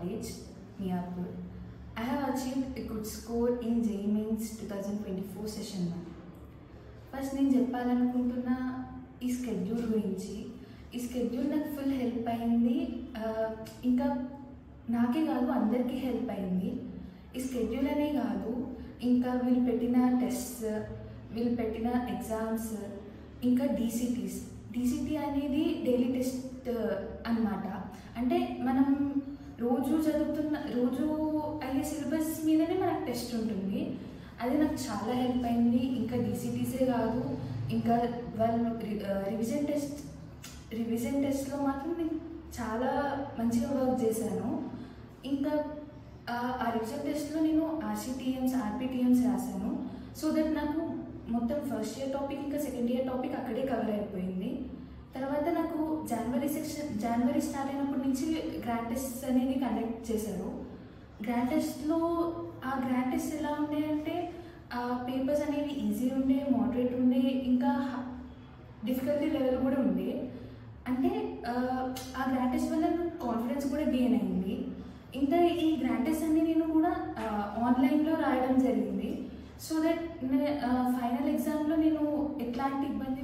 College, Miapur. I have achieved a good score in JEE Mains 2024 session 1. First నేను చెప్పాలనుకుంటున్న ఈ schedule గురించి. ఈ schedule నాకు ఫుల్ హెల్ప్ అయింది, ఇంకా నాకే కాదు అందరికీ హెల్ప్ అయింది. ఈ స్కెడ్యూల్ అనే కాదు, ఇంకా వీళ్ళు పెట్టిన టెస్ట్స్, వీళ్ళు పెట్టిన ఎగ్జామ్స్, ఇంకా DCT అనేది డైలీ టెస్ట్ అన్నమాట. అంటే మనం రోజు అయ్యే సిలబస్ మీదనే మనకు టెస్ట్ ఉంటుంది. అది నాకు చాలా హెల్ప్ అయింది. ఇంకా DCTసే కాదు, ఇంకా వాళ్ళు రివిజన్ టెస్ట్లో మాత్రం నేను చాలా మంచిగా వర్క్ చేశాను. ఇంకా ఆ రివిజన్ టెస్ట్లో నేను RCTMs, RPTMs రాశాను. సో దట్ నాకు మొత్తం ఫస్ట్ ఇయర్ టాపిక్ ఇంకా సెకండ్ ఇయర్ టాపిక్ అక్కడే కవర్ అయిపోయింది. తర్వాత నాకు జనవరి స్టార్ట్ అయినప్పటి నుంచి గ్రాండ్ టెస్ట్స్ అనేది కండక్ట్ చేశారు. గ్రాండ్ టెస్ట్లో ఆ గ్రాండ్ టెస్ట్ ఎలా ఉండే అంటే ఆ పేపర్స్ అనేవి ఈజీ ఉండే, మోడరేట్ ఉండే, ఇంకా డిఫికల్టీ లెవెల్ కూడా ఉండే. అంటే ఆ గ్రాండ్ టెస్ట్ వల్ల కాన్ఫిడెన్స్ కూడా గెయిన్ అయింది. ఇంకా ఈ గ్రాండ్ టెస్ట్ అన్ని నేను కూడా ఆన్లైన్లో రాయడం జరిగింది. సో దట్ ఫైనల్ ఎగ్జామ్లో నేను ఎట్లాంటి ఇబ్బంది